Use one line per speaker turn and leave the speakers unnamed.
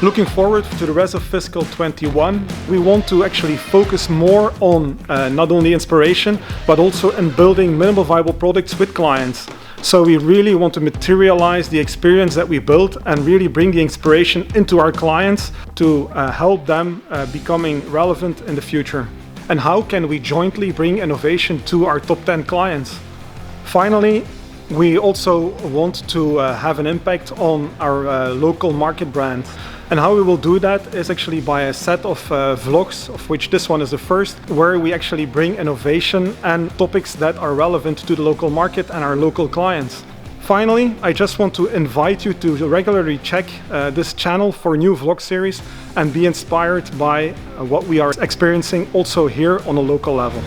Looking forward to the rest of fiscal 21, we want to actually focus more on not only inspiration, but also in building minimal viable products with clients. So we really want to materialize the experience that we built and really bring the inspiration into our clients to help them becoming relevant in the future. And how can we jointly bring innovation to our top 10 clients? Finally, we also want to have an impact on our local market brand. And how we will do that is actually by a set of vlogs, of which this one is the first, where we actually bring innovation and topics that are relevant to the local market and our local clients. Finally, I just want to invite you to regularly check this channel for new vlog series and be inspired by what we are experiencing also here on a local level.